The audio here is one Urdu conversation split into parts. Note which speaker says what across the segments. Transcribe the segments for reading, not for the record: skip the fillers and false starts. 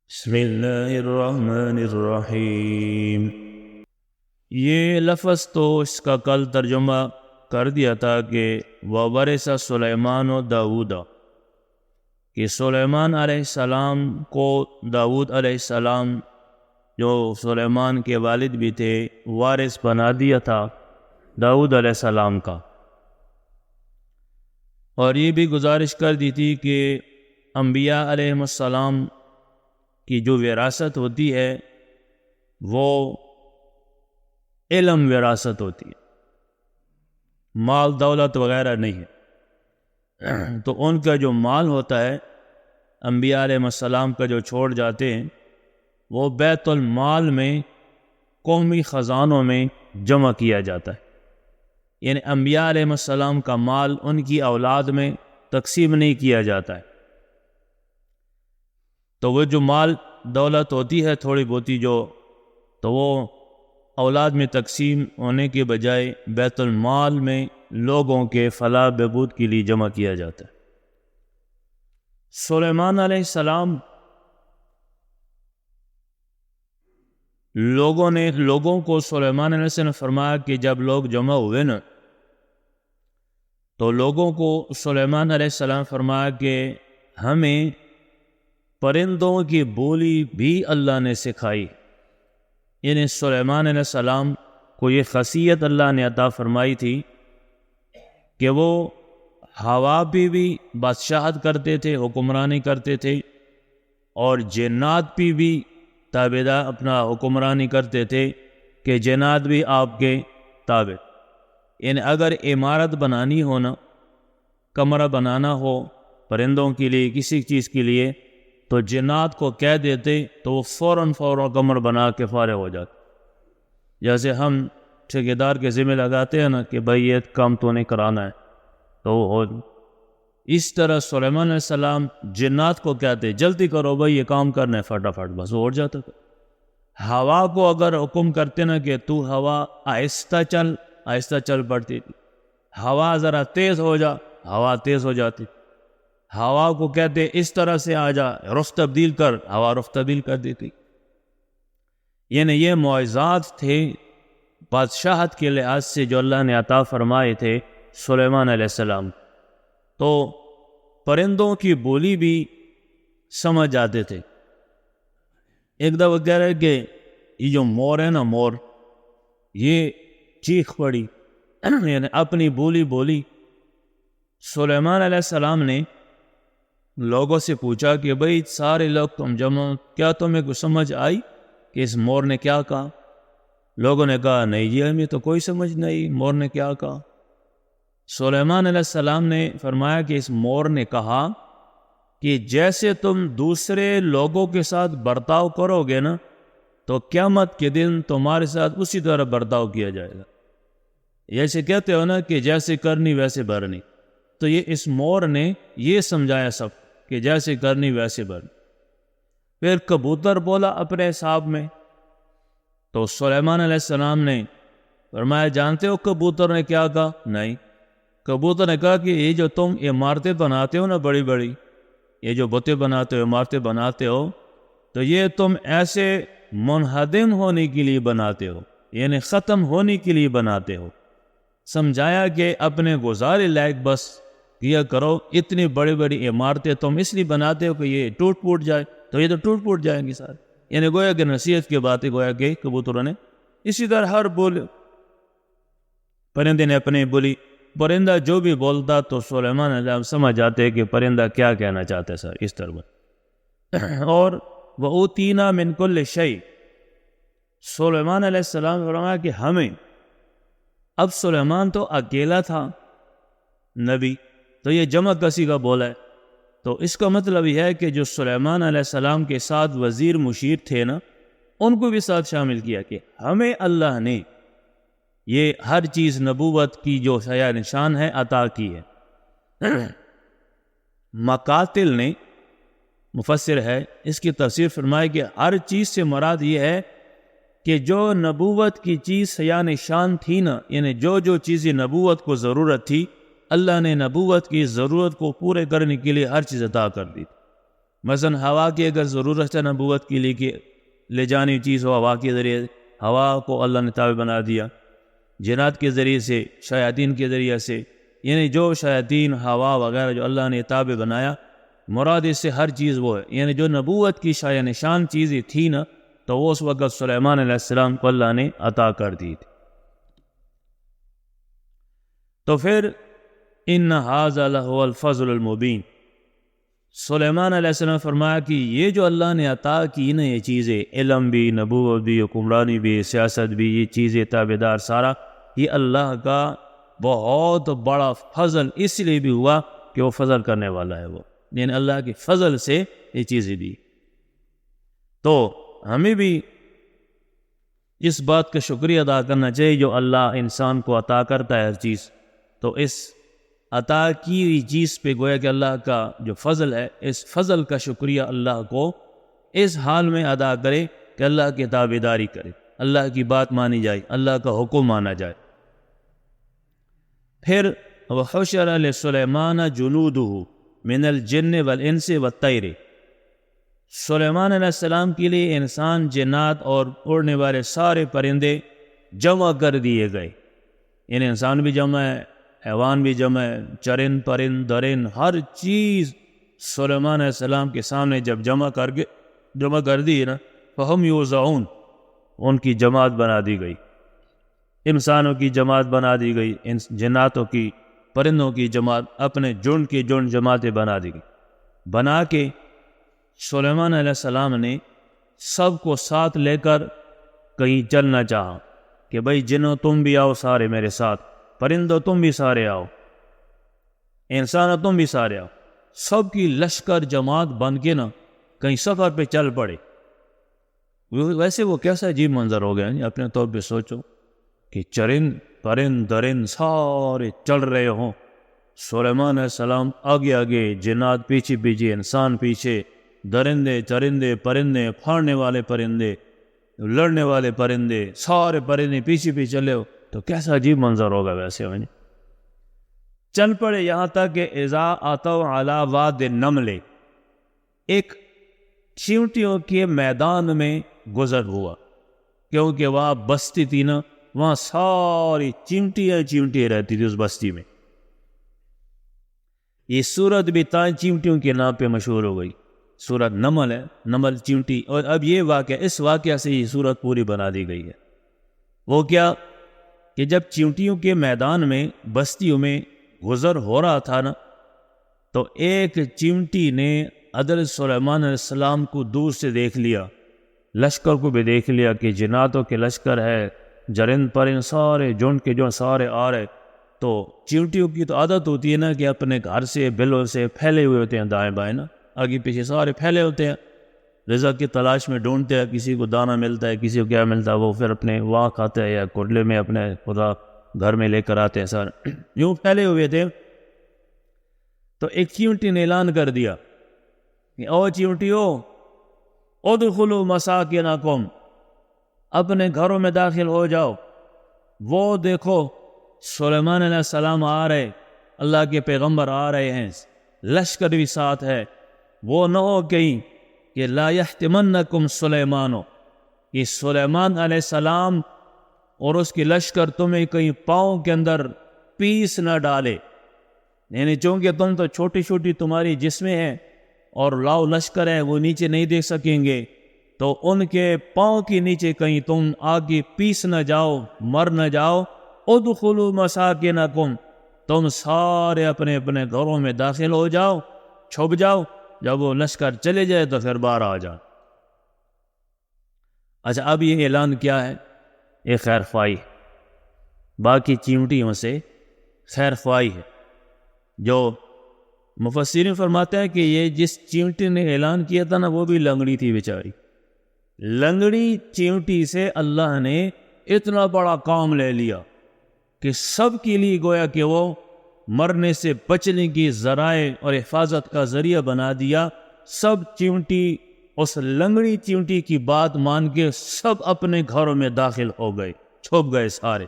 Speaker 1: بسم اللہ الرحمن الرحیم۔ یہ لفظ تو اس کا کل ترجمہ کر دیا تھا کہ وَوَرِثَ سلیمان داؤد، کہ سلیمان علیہ السلام کو داؤد علیہ السلام جو سلیمان کے والد بھی تھے وارث بنا دیا تھا داؤد علیہ السلام کا۔ اور یہ بھی گزارش کر دی تھی کہ انبیاء علیہ السلام کی جو وراثت ہوتی ہے وہ علم وراثت ہوتی ہے، مال دولت وغیرہ نہیں ہے۔ تو ان کا جو مال ہوتا ہے انبیاء علیہ السلام کا جو چھوڑ جاتے ہیں وہ بیت المال میں قومی خزانوں میں جمع کیا جاتا ہے، یعنی انبیاء علیہ السلام کا مال ان کی اولاد میں تقسیم نہیں کیا جاتا ہے۔ تو وہ جو مال دولت ہوتی ہے تھوڑی بہتی تو وہ اولاد میں تقسیم ہونے کے بجائے بیت المال میں لوگوں کے فلاح بہبود کے لیے جمع کیا جاتا ہے۔ سلیمان علیہ السلام لوگوں کو سلیمان علیہ السلام نے فرمایا کہ جب لوگ جمع ہوئے نا تو لوگوں کو سلیمان علیہ السلام فرمایا کہ ہمیں پرندوں کی بولی بھی اللہ نے سکھائی، یعنی سلیمان علیہ السلام کو یہ خاصیت اللہ نے عطا فرمائی تھی کہ وہ ہوا پہ بھی بادشاہت کرتے تھے، حکمرانی کرتے تھے، اور جنات پہ بھی تابعدار اپنا حکمرانی کرتے تھے کہ جنات بھی آپ کے تابع۔ یعنی اگر عمارت بنانی ہو نا، کمرہ بنانا ہو پرندوں کے لیے کسی چیز کے لیے تو جنات کو کہہ دیتے تو وہ فوراً کمر بنا کے فارغ ہو جاتے۔ جیسے ہم ٹھیکیدار کے ذمہ لگاتے ہیں نا کہ بھائی یہ کام تو نہیں کرانا ہے تو وہ ہو، اس طرح سلیمان علیہ السلام جنات کو کہتے جلدی کرو بھائی یہ کام کرنا ہے، فٹافٹ بس ہو جاتا تھا۔ ہوا کو اگر حکم کرتے نا کہ تو ہوا آہستہ چل پڑتی تھی، ہوا ذرا تیز ہو جا، ہوا تیز ہو جاتی، ہوا کو کہتے اس طرح سے آ جا، رخ تبدیل کر، ہوا رخ تبدیل کر دیتی۔ یعنی یہ معجزات تھے بادشاہت کے لحاظ سے جو اللہ نے عطا فرمائے تھے سلیمان علیہ السلام۔ تو پرندوں کی بولی بھی سمجھ جاتے تھے۔ ایک دفعہ کہہ رہے کہ یہ جو مور ہے نا، مور یہ چیخ پڑی، یعنی اپنی بولی بولی۔ سلیمان علیہ السلام نے لوگوں سے پوچھا کہ بھئی سارے لوگ تم جمع، کیا تمہیں کچھ سمجھ آئی کہ اس مور نے کیا کہا؟ لوگوں نے کہا نہیں جی ہمیں تو کوئی سمجھ نہیں مور نے کیا کہا۔ سلیمان علیہ السلام نے فرمایا کہ اس مور نے کہا کہ جیسے تم دوسرے لوگوں کے ساتھ برتاؤ کرو گے نا تو قیامت کے دن تمہارے ساتھ اسی طرح برتاؤ کیا جائے گا۔ جیسے کہتے ہو نا کہ جیسے کرنی ویسے بھرنی، تو یہ اس مور نے یہ سمجھایا سب کہ جیسے کرنی ویسے بھرنی۔ پھر کبوتر بولا اپنے حساب میں، تو سلیمان علیہ السلام نے فرمایا جانتے ہو کبوتر نے کیا کہا؟ نہیں۔ کبوتر نے کہا کہ یہ جو تم عمارتیں بناتے ہو نا بڑی بڑی، یہ جو بتیں بناتے ہو، عمارتیں بناتے ہو، تو یہ تم ایسے منہدم ہونے کے لیے بناتے ہو، یعنی ختم ہونے کے لیے بناتے ہو۔ سمجھایا کہ اپنے گزارے لائق بس کیا کرو، اتنی بڑی بڑی عمارتیں تم اس لیے بناتے ہو کہ یہ ٹوٹ پھوٹ جائے، تو یہ تو ٹوٹ پھوٹ جائیں گی سارے۔ یعنی گویا کہ نصیحت کی باتیں گویا کہ کبوتروں نے اسی طرح ہر پرندے نے اپنے بولی، پرندہ جو بھی بولتا تو سلیمان علیہ السلام سمجھ جاتے کہ پرندہ کیا کہنا چاہتے سر، اس طرح۔ اور وَأُوتِينَا مِن كُلِّ شَيْءٍ، سلیمان علیہ السلام نے فرمایا کہ ہمیں، اب سلیمان تو اکیلا تھا نبی، تو یہ جمع کسی کا بولا ہے، تو اس کا مطلب یہ ہے کہ جو سلیمان علیہ السلام کے ساتھ وزیر مشیر تھے نا ان کو بھی ساتھ شامل کیا کہ ہمیں اللہ نے یہ ہر چیز نبوت کی جو حیا نشان ہے عطا کی ہے۔ مقاتل نے مفسر ہے اس کی تفسیر فرمائی کہ ہر چیز سے مراد یہ ہے کہ جو نبوت کی چیز حیا نشان تھی نا، یعنی جو چیزیں نبوت کو ضرورت تھی اللہ نے نبوت کی ضرورت کو پورے کرنے کے لیے ہر چیز عطا کر دی۔ مثلا ہوا کی اگر ضرورت ہے نبوت کے لیے کہ لے جانی چیز ہو ہوا کے ذریعے، ہوا کو اللہ نے تابع بنا دیا، جنات کے ذریعے سے، شیاطین کے ذریعے سے، یعنی جو شیاطین ہوا وغیرہ جو اللہ نے تابع بنایا، مراد اس سے ہر چیز وہ ہے، یعنی جو نبوت کی شایع نشان چیزیں تھی نا، تو وہ اس وقت سلیمان علیہ السلام کو اللہ نے عطا کر دی تھی۔ تو پھر ان ھذا لہو الفضل المبین، سلیمان علیہ السلام فرمایا کہ یہ جو اللہ نے عطا کی نا یہ چیزیں، علم بھی، نبوت بھی، حکمرانی بھی، سیاست بھی، یہ چیزیں تابعدار سارا، یہ اللہ کا بہت بڑا فضل اس لیے بھی ہوا کہ وہ فضل کرنے والا ہے، وہ یعنی اللہ کے فضل سے یہ چیزیں دی۔ تو ہمیں بھی اس بات کا شکریہ ادا کرنا چاہیے جو اللہ انسان کو عطا کرتا ہے ہر چیز، تو اس عطا کی ہوئی چیز پہ گویا کہ اللہ کا جو فضل ہے، اس فضل کا شکریہ اللہ کو اس حال میں ادا کرے کہ اللہ کی تابعداری کرے، اللہ کی بات مانی جائے، اللہ کا حکم مانا جائے۔ پھر وَحُشِرَ لِسُلَيْمَانَ جُنُودُهُ مِنَ الْجِنِّ وَالْإِنسِ وَالطَّيْرِ، سلیمان علیہ السلام کے لیے انسان، جنات اور اڑنے والے سارے پرندے جمع کر دیے گئے، یعنی انسان بھی جمع ہے، حیوان بھی جمع ہے، چرند پرند درند ہر چیز سلیمان علیہ السلام کے سامنے جب جمع کر دی نا، فہم یوزعون، ان کی جماعت بنا دی گئی، انسانوں کی جماعت بنا دی گئی، جناتوں کی، پرندوں کی جماعت، اپنے جن کی جماعتیں بنا دی گئی، بنا کے سلیمان علیہ السلام نے سب کو ساتھ لے کر کہیں چلنا چاہا کہ بھئی جنوں تم بھی آؤ سارے میرے ساتھ، پرندوں تم بھی سارے آؤ، انسانوں تم بھی سارے آؤ، سب کی لشکر جماعت بن کے نا کہیں سفر پہ چل پڑے۔ ویسے وہ کیسا عجیب منظر ہو گیا، اپنے طور پہ سوچو کہ چرند پرند درند سارے چل رہے ہوں، سلیمان علیہ السلام آگے آگے، جنات پیچھے پیچھے، انسان پیچھے، درندے چرندے پرندے، پھاڑنے والے پرندے، لڑنے والے پرندے، سارے پرندے پیچھے پیچھے چلے ہو، تو کیسا عجیب منظر ہوگا ویسے ہوئے۔ چل پڑے یہاں تک کہ اذا اتوا علی واد النمل، ایک چیونٹیوں کے میدان میں گزر ہوا، کیونکہ وہاں بستی تھی نا، وہاں ساری چیونٹیاں رہتی تھی اس بستی میں۔ یہ سورت بھی تائیں چیونٹیوں کے نام پہ مشہور ہو گئی، سورت نمل ہے، نمل چیونٹی، اور اب یہ واقعہ، اس واقعہ سے یہ سورت پوری بنا دی گئی ہے۔ وہ کیا کہ جب چیونٹیوں کے میدان میں بستیوں میں گزر ہو رہا تھا نا، تو ایک چیونٹی نے حضرت سلیمان علیہ السلام کو دور سے دیکھ لیا، لشکر کو بھی دیکھ لیا کہ جناتوں کے لشکر ہے، جرند پرند سارے جن کے جو سارے آ رہے۔ تو چیونٹیوں کی تو عادت ہوتی ہے نا کہ اپنے گھر سے بلوں سے پھیلے ہوئے ہوتے ہیں، دائیں بائیں نا، آگے پیچھے سارے پھیلے ہوتے ہیں، رزق کی تلاش میں ڈھونڈتے ہیں، کسی کو دانہ ملتا ہے، کسی کو کیا ملتا ہے، وہ پھر اپنے وہاں کھاتے ہیں یا کوٹلے میں اپنے خدا گھر میں لے کر آتے ہیں، سارے یوں پھیلے ہوئے تھے۔ تو ایک چیونٹی نے اعلان کر دیا کہ او چیونٹیو ادخلوا مساکنکم، اپنے گھروں میں داخل ہو جاؤ۔ وہ دیکھو سلیمان علیہ السلام آ رہے، اللہ کے پیغمبر آ رہے ہیں، لشکر بھی ساتھ ہے، وہ نہ ہو کہیں کہ لا یحتمنکم سلیمان، کہ سلیمان علیہ السلام اور اس کی لشکر تمہیں کہیں پاؤں کے اندر پیس نہ ڈالے، یعنی چونکہ تم تو چھوٹی چھوٹی تمہاری جسمیں ہیں اور لاؤ لشکر ہے، وہ نیچے نہیں دیکھ سکیں گے، تو ان کے پاؤں کے نیچے کہیں تم آگے پیس نہ جاؤ، مر نہ جاؤ۔ ادخلوا مساکنکم، تم سارے اپنے اپنے گھروں میں داخل ہو جاؤ، چھپ جاؤ، جب وہ لشکر چلے جائے تو پھر باہر آ جاؤ۔ اچھا، اب یہ اعلان کیا ہے؟ یہ خیر خواہی، باقی چیونٹیوں سے خیر خواہی ہے۔ جو مفسرین فرماتے ہیں کہ یہ جس چیونٹی نے اعلان کیا تھا نا، وہ بھی لنگڑی تھی بیچاری، لنگڑی چیونٹی سے اللہ نے اتنا بڑا کام لے لیا کہ سب کے لیے گویا کہ وہ مرنے سے بچنے کی ذرائع اور حفاظت کا ذریعہ بنا دیا۔ سب چیونٹی اس لنگڑی چیونٹی کی بات مان کے سب اپنے گھروں میں داخل ہو گئے، چھپ گئے سارے۔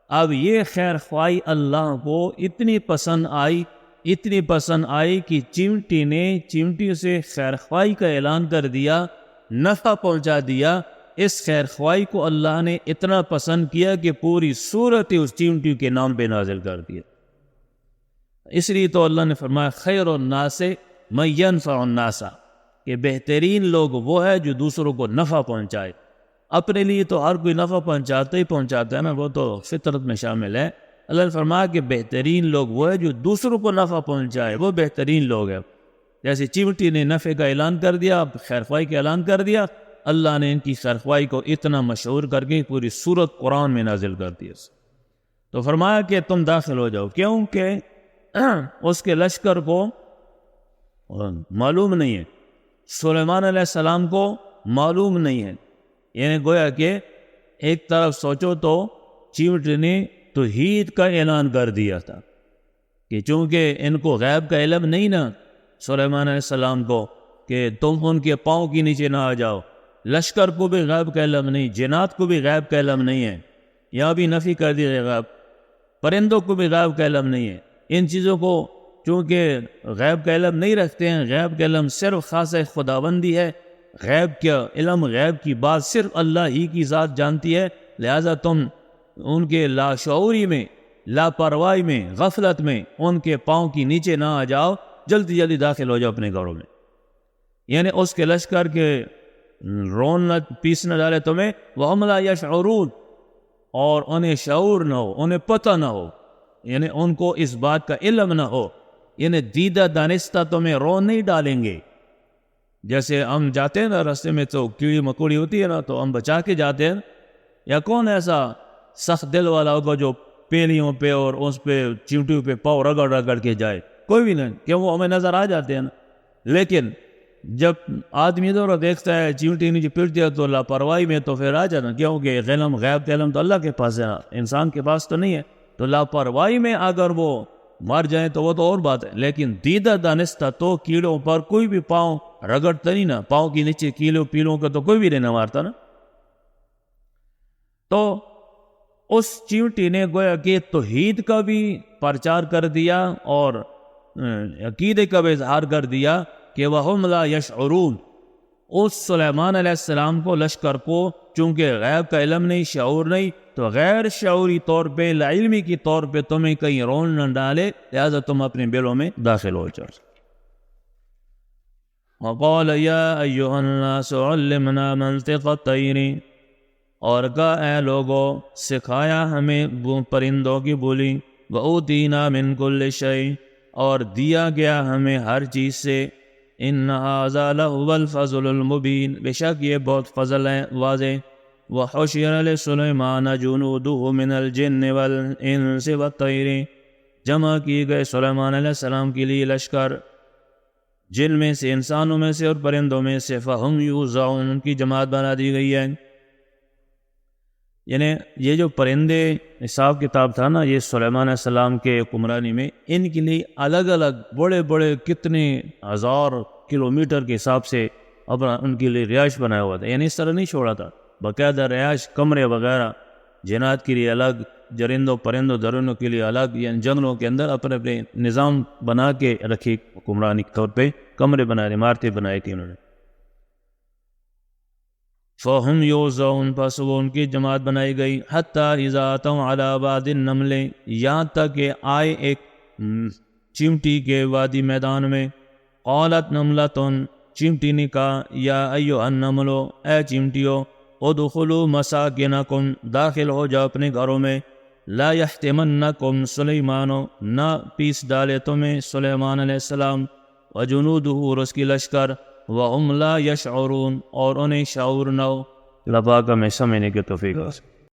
Speaker 1: اب یہ خیر خواہی اللہ کو اتنی پسند آئی اتنی پسند آئی کہ چمٹی نے چمٹی سے خیر خواہی کا اعلان کر دیا، نفع پہنچا دیا۔ اس خیر خواہی کو اللہ نے اتنا پسند کیا کہ پوری سورت اس چمٹی کے نام پہ نازل کر دیا۔ اس لیے تو اللہ نے فرمایا خیر الناس من ینفع الناس، کہ بہترین لوگ وہ ہے جو دوسروں کو نفع پہنچائے۔ اپنے لیے تو ہر کوئی نفع پہنچاتا ہے نا، وہ تو فطرت میں شامل ہے۔ اللہ نے فرمایا کہ بہترین لوگ وہ ہے جو دوسروں کو نفع پہنچائے، وہ بہترین لوگ ہیں۔ جیسے چمٹی نے نفع کا اعلان کر دیا، خیر خواہی کا اعلان کر دیا، اللہ نے ان کی خیر خواہی کو اتنا مشہور کر کے پوری سورت قرآن میں نازل کر دی۔ تو فرمایا کہ تم داخل ہو جاؤ، کیونکہ اس کے لشکر کو معلوم نہیں ہے، سلیمان علیہ السلام کو معلوم نہیں ہے۔ یعنی گویا کہ ایک طرف سوچو تو چمٹی نے توحید کا اعلان کر دیا تھا کہ چونکہ ان کو غیب کا علم نہیں نا سلیمان علیہ السلام کو، کہ تم ان کے پاؤں کے نیچے نہ آ جاؤ۔ لشکر کو بھی غیب کا علم نہیں، جنات کو بھی غیب کا علم نہیں ہے، یہاں بھی نفی کر دی غیب۔ پرندوں کو بھی غیب کا علم نہیں ہے۔ ان چیزوں کو چونکہ غیب کا علم نہیں رکھتے ہیں، غیب کا علم صرف خاص خداوندی ہے، غیب کا علم، غیب کی بات صرف اللہ ہی کی ذات جانتی ہے، لہذا تم ان کے لاشعوری میں، لاپرواہی میں، غفلت میں ان کے پاؤں کی نیچے نہ آ جاؤ، جلدی جلدی داخل ہو جاؤ اپنے گھروں میں۔ یعنی اس کے لشکر کے رون نہ پیس نہ ڈالے تمہیں، وَهُمْ لَا يَشْعُرُونَ، اور انہیں شعور نہ ہو، انہیں پتہ نہ ہو، یعنی ان کو اس بات کا علم نہ ہو، یعنی دیدہ دانستہ تمہیں رون نہیں ڈالیں گے۔ جیسے ہم جاتے ہیں نا راستے میں تو کیڑی مکوڑی ہوتی ہے نا، تو ہم بچا کے جاتے ہیں، یا کون ایسا سخت دل والا ہوگا جو پیلیوں پہ اور اس پہ چیونٹیوں پہ پاؤں رگڑ رگڑ کے جائے؟ کوئی بھی نہیں، کیوں وہ ہمیں نظر آ جاتے ہیں نا۔ لیکن جب آدمی ادھر دیکھتا ہے چیونٹی نیچے پھرتی ہے تو لاپرواہی میں تو پھر آ جانا، کیونکہ علم، غیب کا علم تو اللہ کے پاس ہے، انسان کے پاس تو نہیں ہے۔ تو لاپرواہی میں اگر وہ مر جائیں تو وہ تو اور بات ہے، لیکن دیدہ دانستہ تو کیڑوں پر کوئی بھی پاؤں رگڑتا نہیں نا، پاؤں کے نیچے کیلوں پیلوں کا تو کوئی بھی نہیں مارتا نا۔ تو اس چیونٹی نے گویا کہ توحید کا بھی پرچار کر دیا اور عقیدے کا بھی اظہار کر دیا کہ وَهُمْ لَا يَشْعُرُونَ۔ اس سلیمان علیہ السلام کو، لشکر کو، چونکہ غیب کا علم نہیں، شعور نہیں، تو غیر شعوری طور پہ، لا علمی کی طور پہ تمہیں کہیں رون نہ ڈالے، لہذا تم اپنے بیلوں میں داخل ہو جاؤ۔ وَقَالَ يَا أَيُّهَا النَّاسُ عَلِّمْنَا مَنطِقَ الطَّيْرِ، اور کہا اے لوگو سکھایا ہمیں پرندوں کی بولی، وَأُوتِينَا مِن كُلِّ شَيْءٍ، اور دیا گیا ہمیں ہر چیز سے، إِنَّ هَذَا لَهُوَ الْفَضْلُ الْمُبِينُ، بے شک یہ بہت فضل ہے واضح۔ وَحُشِرَ لِسُلَيْمَانَ جُنُودُهُ مِنَ الْجِنِّ وَالْإِنسِ وَالطَّيْرِ، جمع کیے گئے سلیمان علیہ السلام کے لیے لشکر، جن میں سے، انسانوں میں سے اور پرندوں میں سے، فَهُمْ يُوزَعُونَ، ان کی جماعت بنا دی گئی ہے۔ یعنی یہ جو پرندے حساب کتاب تھا نا، یہ سلیمان علیہ السلام کے حکمرانی میں ان کے لیے الگ الگ بڑے بڑے کتنے ہزار کلومیٹر کے حساب سے اپنا ان کے لیے رہائش بنایا ہوا تھا۔ یعنی اس طرح نہیں چھوڑا تھا، باقاعدہ رہائش، کمرے وغیرہ، جنات کے لیے الگ، جرندوں پرندوں درندوں کے لیے الگ، یعنی جنگلوں کے اندر اپنے اپنے نظام بنا کے رکھی، حکمرانی کے طور پہ کمرے بنائے، عمارتیں بنائی تھی انہوں نے۔ فَهُمْ يُوزَعُونَ، پس وہ ان کی جماعت بنائی گئی، حَتَّى إِذَا أَتَوْا عَلَى وَادِ النَّمْلِ، یہاں تک کہ آئے ایک چمٹی کے وادی میدان میں، قَالَتْ نَمْلَةٌ، چمٹی نے کہا، یا أَيُّهَا النَّمْلُ، اے چمٹیو، ادخلوا مساکنکم، داخل ہو جاؤ اپنے گھروں میں، لا يحتمنکم سلیمان، نہ پیس ڈالے تمہیں سلیمان علیہ السلام، وجنودہ، اور اس کی لشکر، وَهُمْ لَا يَشْعُرُونَ، اور انہیں شعور نہ ہو۔ اللہ پاک ہمیں سمجھنے کی توفیق دے۔